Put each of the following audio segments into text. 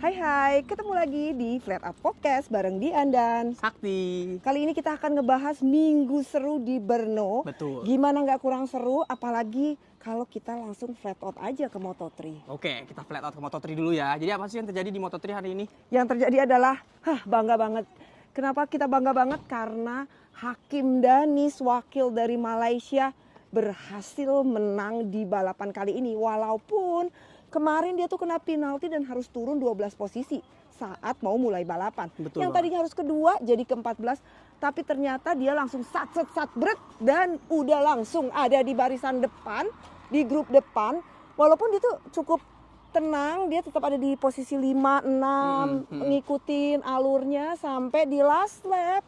Hai, ketemu lagi di Flat Up Podcast bareng Dian dan Sakti. Kali ini kita akan ngebahas minggu seru di Brno. Betul. Gimana nggak kurang seru, apalagi kalau kita langsung flat out aja ke Moto3. Oke, kita flat out ke Moto3 dulu ya. Jadi apa sih yang terjadi di Moto3 hari ini? Yang terjadi adalah, bangga banget. Kenapa kita bangga banget? Karena Hakim Danis, wakil dari Malaysia, berhasil menang di balapan kali ini. Walaupun kemarin dia tuh kena penalti dan harus turun 12 posisi saat mau mulai balapan. Betul Yang banget. tadinya harus kedua jadi ke-14, tapi ternyata dia langsung sat brek dan udah langsung ada di barisan depan, di grup depan. Walaupun dia tuh cukup tenang, dia tetap ada di posisi 5, 6, ngikutin alurnya sampai di last lap.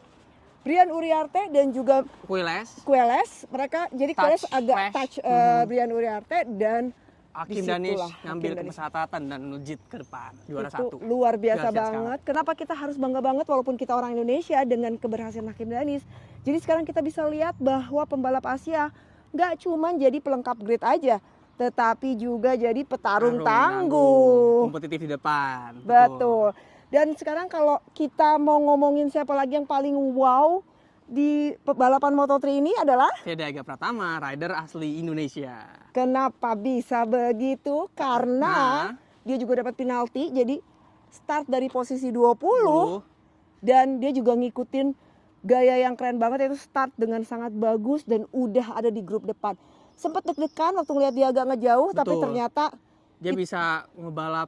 Brian Uriarte dan juga Queiles, mereka jadi Queiles agak touch Brian Uriarte dan Hakim Danis disitulah ngambil Hakim Danis. kesempatan dan legit ke depan, juara Itu satu. luar biasa Dahsyat banget. Kenapa kita harus bangga banget walaupun kita orang Indonesia dengan keberhasilan Hakim Danis. Jadi sekarang kita bisa lihat bahwa pembalap Asia nggak cuma jadi pelengkap grid aja, tetapi juga jadi petarung tangguh. Kompetitif di depan. Betul. Dan sekarang kalau kita mau ngomongin siapa lagi yang paling wow di balapan Moto3 ini adalah Feda Ega Pratama, rider asli Indonesia. kenapa bisa begitu? Karena dia juga dapat penalti, jadi start dari posisi 20 dan dia juga ngikutin gaya yang keren banget, yaitu start dengan sangat bagus dan udah ada di grup depan. Sempat deg-degan waktu ngeliat dia agak ngejauh, tapi Betul. ternyata Dia bisa ngebalap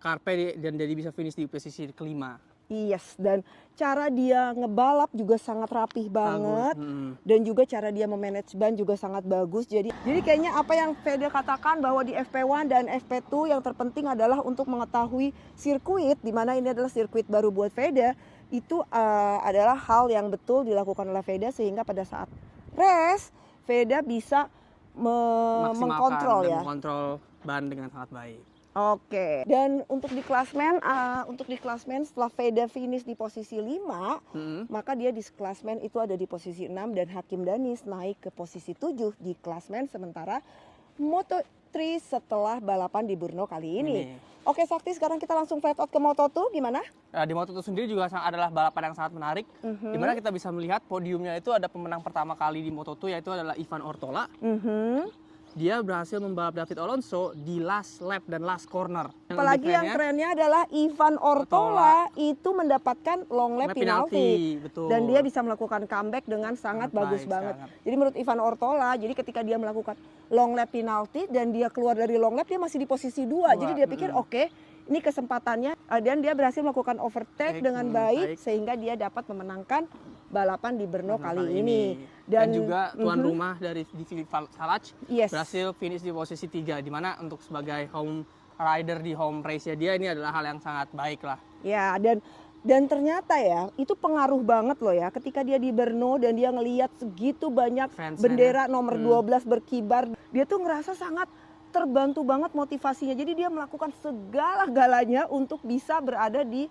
Carpe dan jadi bisa finish di posisi kelima. yes, dan cara dia ngebalap juga sangat rapih banget. Dan juga cara dia memanage ban juga sangat bagus. Jadi kayaknya apa yang Feda katakan bahwa di FP1 dan FP2 yang terpenting adalah untuk mengetahui sirkuit, di mana ini adalah sirkuit baru buat Feda, itu adalah hal yang betul dilakukan oleh Feda sehingga pada saat race Feda bisa mengkontrol ya. Mengontrol ban dengan sangat baik. Oke. Dan untuk di klasmen setelah Feda finish di posisi 5, maka dia di klasmen itu ada di posisi 6 dan Hakim Danis naik ke posisi 7 di klasmen, sementara Moto3 setelah balapan di Brno kali ini. Oke Sakti, sekarang kita langsung flat out ke Moto2, gimana? Di Moto2 sendiri juga adalah balapan yang sangat menarik, di mana kita bisa melihat podiumnya itu ada pemenang pertama kali di Moto2 yaitu adalah Ivan Ortola. Dia berhasil membalap David Alonso di last lap dan last corner. Apalagi yang kerennya adalah Ivan Ortola itu mendapatkan long lap penalti. Betul. Dan dia bisa melakukan comeback dengan sangat bagus banget. Jadi menurut Ivan Ortola, jadi ketika dia melakukan long lap penalti dan dia keluar dari long lap, dia masih di posisi 2. Jadi dia pikir oke, ini kesempatannya, dan dia berhasil melakukan overtake dengan baik sehingga dia dapat memenangkan balapan di Brno kali ini. Dan juga tuan rumah dari Filip Salac Yes. berhasil finish di posisi 3, di mana untuk sebagai home rider di home race dia ini adalah hal yang sangat baik lah. Ya, dan ternyata ya itu pengaruh banget loh ya ketika dia di Brno dan dia ngelihat segitu banyak bendera nomor 12 berkibar. Dia tuh ngerasa sangat terbantu banget motivasinya. Jadi dia melakukan segala-galanya untuk bisa berada di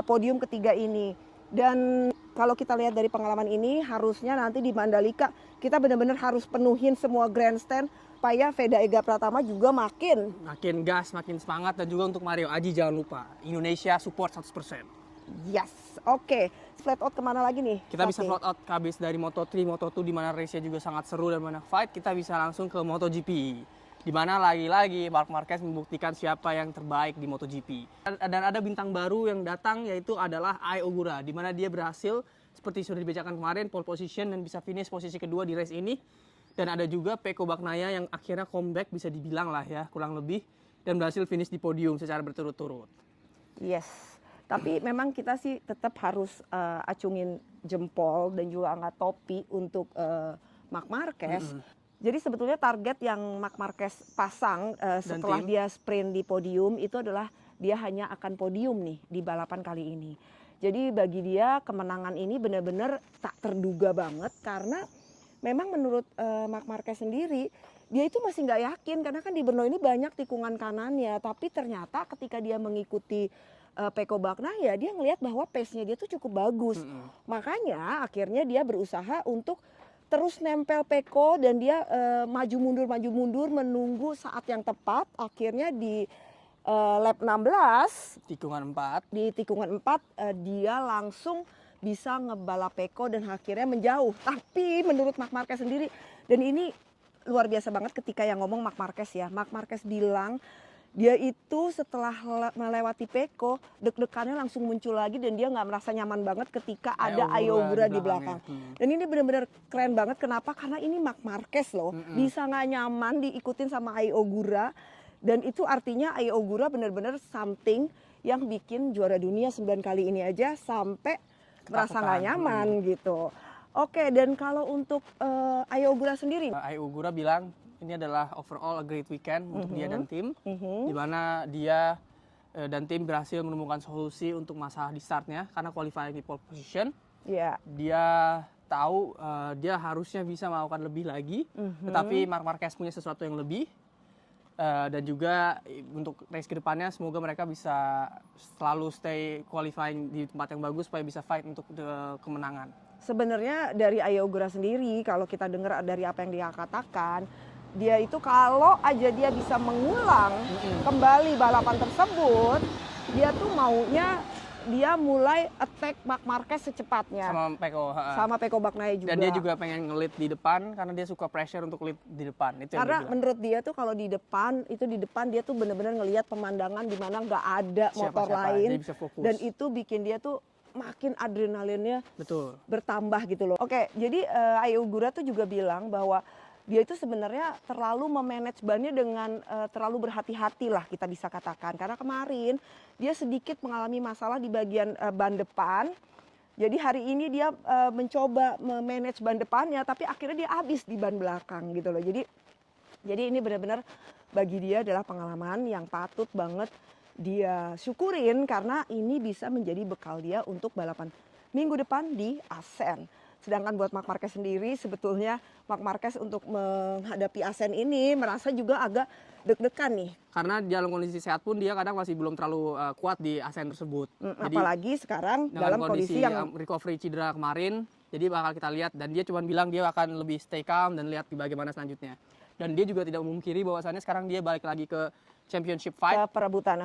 podium ketiga ini. Dan kalau kita lihat dari pengalaman ini, harusnya nanti di Mandalika kita benar-benar harus penuhin semua grandstand supaya Feda Ega Pratama juga makin gas, makin semangat. Dan juga untuk Mario Aji jangan lupa, Indonesia support 100%. Yes, oke. Flat out kemana lagi nih? Kita bisa flat out habis dari Moto3, Moto2 di mana race-nya juga sangat seru dan banyak fight. Kita bisa langsung ke MotoGP, di mana lagi-lagi Marc Marquez membuktikan siapa yang terbaik di MotoGP. Dan ada bintang baru yang datang, yaitu adalah Ai Ogura, di mana dia berhasil seperti sudah dibacakan kemarin pole position dan bisa finish posisi kedua di race ini. Dan ada juga Pecco Bagnaia yang akhirnya comeback, bisa dibilang lah ya, kurang lebih, dan berhasil finish di podium secara berturut-turut. Yes, tapi memang kita sih tetap harus acungin jempol dan juga angkat topi untuk Marc Marquez. Jadi sebetulnya target yang Marc Marquez pasang setelah dia sprint di podium itu adalah dia hanya akan podium nih di balapan kali ini. Jadi bagi dia kemenangan ini benar-benar tak terduga banget, karena memang menurut Marc Marquez sendiri dia itu masih nggak yakin, karena kan di Brno ini banyak tikungan kanannya. Tapi ternyata ketika dia mengikuti Pecco Bagnaia, dia ngelihat bahwa pace-nya dia tuh cukup bagus. Makanya akhirnya dia berusaha untuk terus nempel Pecco dan dia maju mundur menunggu saat yang tepat. Akhirnya di lap 16 Tikungan 4. di tikungan 4 dia langsung bisa ngebalap Pecco dan akhirnya menjauh. Tapi menurut Marc Marquez sendiri, dan ini luar biasa banget ketika yang ngomong Marc Marquez ya. Marc Marquez bilang dia itu setelah melewati Pecco, deg-degannya langsung muncul lagi dan dia nggak merasa nyaman banget ketika ada Ayo Ogura di belakang. Dan ini benar-benar keren banget. Kenapa? Karena ini Marc Marquez loh, bisa nggak nyaman diikutin sama Ayo Ogura. Dan itu artinya Ayo Ogura benar-benar something yang bikin juara dunia 9 kali ini aja sampai merasa nggak nyaman gitu. Oke, dan kalau untuk Ayo Ogura sendiri? Ayo Ogura bilang ini adalah overall a great weekend untuk dia dan tim, di mana dia dan tim berhasil menemukan solusi untuk masalah di startnya karena qualifying di pole position. Yeah. Dia tahu dia harusnya bisa melakukan lebih lagi, tetapi Marc Marquez punya sesuatu yang lebih. Dan juga untuk race kedepannya semoga mereka bisa selalu stay qualifying di tempat yang bagus supaya bisa fight untuk kemenangan. Sebenarnya dari Ayo Ogura sendiri kalau kita dengar dari apa yang dia katakan, dia itu kalau aja dia bisa mengulang kembali balapan tersebut, dia tuh maunya dia mulai attack Marc Marquez secepatnya. Sama Pecco Bagnaia juga. Dan dia juga pengen nge-lead di depan karena dia suka pressure untuk lead di depan. Itu karena menurut dia tuh kalau di depan dia tuh benar-benar ngelihat pemandangan di mana nggak ada motor lain. Dia bisa fokus. Dan itu bikin dia tuh makin adrenalinnya bertambah gitu loh. Oke, jadi Ayo Ogura tuh juga bilang bahwa dia itu sebenarnya terlalu memanage bannya dengan terlalu berhati-hati lah kita bisa katakan. Karena kemarin dia sedikit mengalami masalah di bagian ban depan. Jadi hari ini dia mencoba memanage ban depannya tapi akhirnya dia habis di ban belakang gitu loh. Jadi ini benar-benar bagi dia adalah pengalaman yang patut banget dia syukurin karena ini bisa menjadi bekal dia untuk balapan minggu depan di Assen. Sedangkan buat Marc Marquez sendiri sebetulnya Marc Marquez untuk menghadapi Assen ini merasa juga agak deg-degan nih. Karena dalam kondisi sehat pun dia kadang masih belum terlalu kuat di Assen tersebut. Jadi, apalagi sekarang dalam kondisi yang recovery cedera kemarin. Jadi bakal kita lihat dan dia cuma bilang dia akan lebih stay calm dan lihat bagaimana selanjutnya. Dan dia juga tidak memungkiri bahwasannya sekarang dia balik lagi ke championship fight, perebutan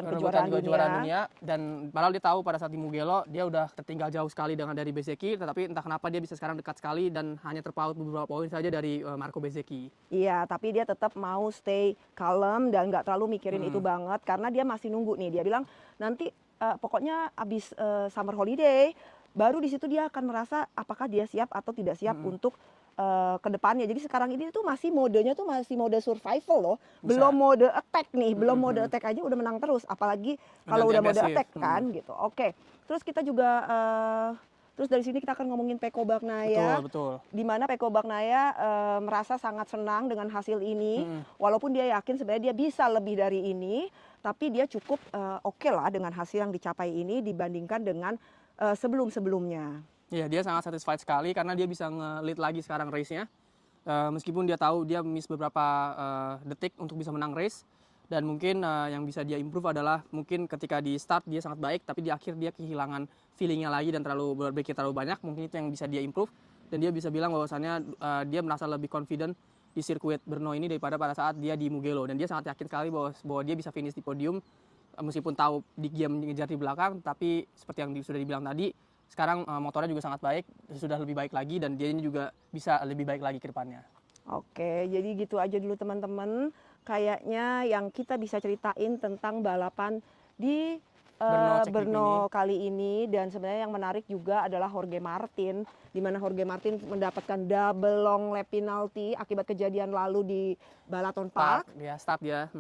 kejuaraan dunia. Dan padahal dia tahu pada saat di Mugello dia udah tertinggal jauh sekali dari Bezzecchi, tetapi entah kenapa dia bisa sekarang dekat sekali dan hanya terpaut beberapa poin saja dari Marco Bezzecchi. Iya, tapi dia tetap mau stay calm dan nggak terlalu mikirin itu banget karena dia masih nunggu nih. Dia bilang nanti pokoknya abis summer holiday baru di situ dia akan merasa apakah dia siap atau tidak siap untuk ke depannya. Jadi sekarang ini tuh modenya tuh masih mode survival loh. Belum mode attack nih, belum mode attack aja udah menang terus. Apalagi kalau udah mode attack kan gitu. Oke. Terus kita juga terus dari sini kita akan ngomongin Pecco Bagnaia. Betul. Di mana Pecco Bagnaia merasa sangat senang dengan hasil ini. Walaupun dia yakin sebenarnya dia bisa lebih dari ini, tapi dia cukup oke lah dengan hasil yang dicapai ini dibandingkan dengan sebelum-sebelumnya. Iya, dia sangat satisfied sekali karena dia bisa nge-lead lagi sekarang race-nya. Meskipun dia tahu dia miss beberapa detik untuk bisa menang race. Dan mungkin yang bisa dia improve adalah mungkin ketika di start dia sangat baik, tapi di akhir dia kehilangan feelingnya lagi dan berpikir terlalu banyak. Mungkin itu yang bisa dia improve. Dan dia bisa bilang bahwasannya dia merasa lebih confident di sirkuit Brno ini daripada pada saat dia di Mugello. Dan dia sangat yakin sekali bahwa dia bisa finish di podium. Meskipun tahu dia mengejar di belakang, tapi seperti yang sudah dibilang tadi, sekarang motornya juga sangat baik, sudah lebih baik lagi dan dia ini juga bisa lebih baik lagi ke depannya. Oke, jadi gitu aja dulu teman-teman. Kayaknya yang kita bisa ceritain tentang balapan di Brno kali ini. Dan sebenarnya yang menarik juga adalah Jorge Martin, di mana Jorge Martin mendapatkan double long lap penalty akibat kejadian lalu di Balaton Park. Dia start dia.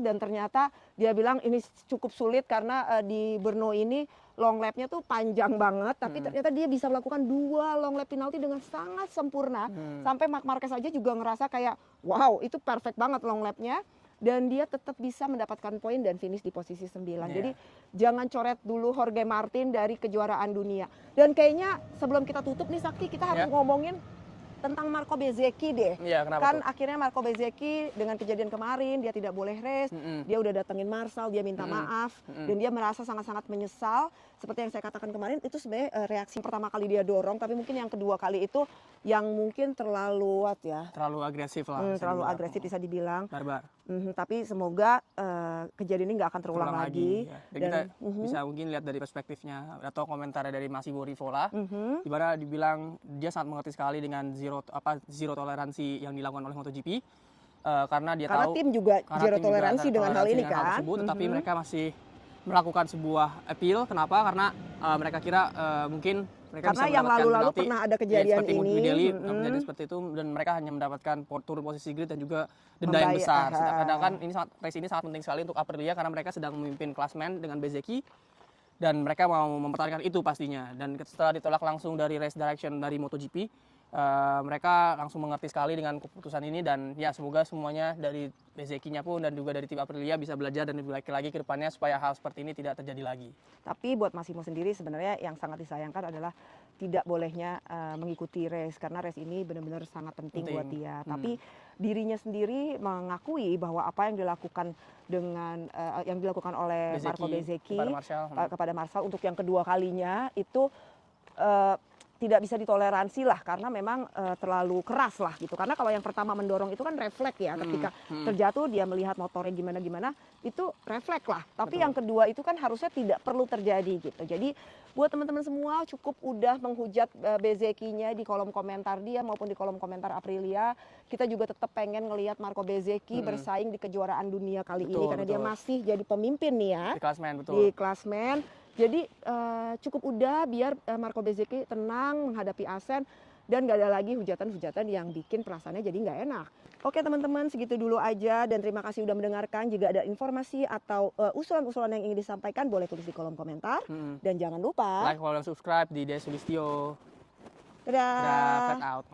Dan ternyata dia bilang ini cukup sulit karena di Brno ini long lapnya tuh panjang banget, tapi ternyata dia bisa melakukan 2 long lap penalty dengan sangat sempurna. Sampai Marc Marquez aja juga ngerasa kayak wow, itu perfect banget long lapnya. Dan dia tetap bisa mendapatkan poin dan finish di posisi 9. Jadi jangan coret dulu Jorge Martin dari kejuaraan dunia. Dan kayaknya sebelum kita tutup nih Sakti, kita harus ngomongin tentang Marco Bezzecchi deh. Kan akhirnya Marco Bezzecchi dengan kejadian kemarin dia tidak boleh race, dia udah datengin Marshall, dia minta maaf dan dia merasa sangat-sangat menyesal. Seperti yang saya katakan kemarin, itu sebenarnya reaksi pertama kali dia dorong, tapi mungkin yang kedua kali itu yang mungkin terlalu terlalu agresif lah. Terlalu agresif bisa dibilang. Tapi semoga kejadian ini nggak akan terulang lagi. Ya. Dan kita bisa mungkin lihat dari perspektifnya atau komentar dari Massimo Rivola, di mana dibilang dia sangat mengerti sekali dengan zero toleransi yang dilakukan oleh MotoGP, karena dia tahu tim juga zero toleransi dengan hal ini kan. Tapi mereka masih melakukan sebuah appeal. Kenapa? Karena mereka kira mungkin mereka karena bisa yang lalu-lalu penalti, pernah ada kejadian seperti ini, kejadian seperti itu, dan mereka hanya mendapatkan turun posisi grid dan juga denda yang besar. Sedangkan race ini sangat penting sekali untuk Aprilia karena mereka sedang memimpin klasmen dengan Bezzecchi dan mereka mau mempertahankan itu pastinya. Dan setelah ditolak langsung dari race direction dari MotoGP, mereka langsung mengerti sekali dengan keputusan ini, dan ya semoga semuanya dari Bezzecchi-nya pun dan juga dari tim Aprilia bisa belajar dan lebih baik lagi ke depannya supaya hal seperti ini tidak terjadi lagi. Tapi buat Massimo sendiri sebenarnya yang sangat disayangkan adalah tidak bolehnya mengikuti race karena race ini benar-benar sangat penting buat dia. Tapi dirinya sendiri mengakui bahwa apa yang dilakukan dengan yang dilakukan oleh Marco Bezzecchi kepada Marshall untuk yang kedua kalinya itu tidak bisa ditoleransi lah karena memang terlalu keras lah gitu. Karena kalau yang pertama mendorong itu kan refleks ya, ketika terjatuh dia melihat motornya gimana itu refleks lah. Tapi yang kedua itu kan harusnya tidak perlu terjadi gitu. Jadi buat teman-teman semua cukup udah menghujat Bezzecchi-nya di kolom komentar dia maupun di kolom komentar Aprilia. Kita juga tetap pengen ngelihat Marco Bezzecchi bersaing di kejuaraan dunia kali ini karena dia masih jadi pemimpin nih ya. Di klasmen. Jadi cukup udah biar Marco Bezzecchi tenang menghadapi Asen dan gak ada lagi hujatan-hujatan yang bikin perasaannya jadi nggak enak. Oke teman-teman, segitu dulu aja dan terima kasih udah mendengarkan. Jika ada informasi atau usulan-usulan yang ingin disampaikan boleh tulis di kolom komentar. Dan jangan lupa like, follow, dan subscribe di Des Sulistyo. Dadah. Flat out.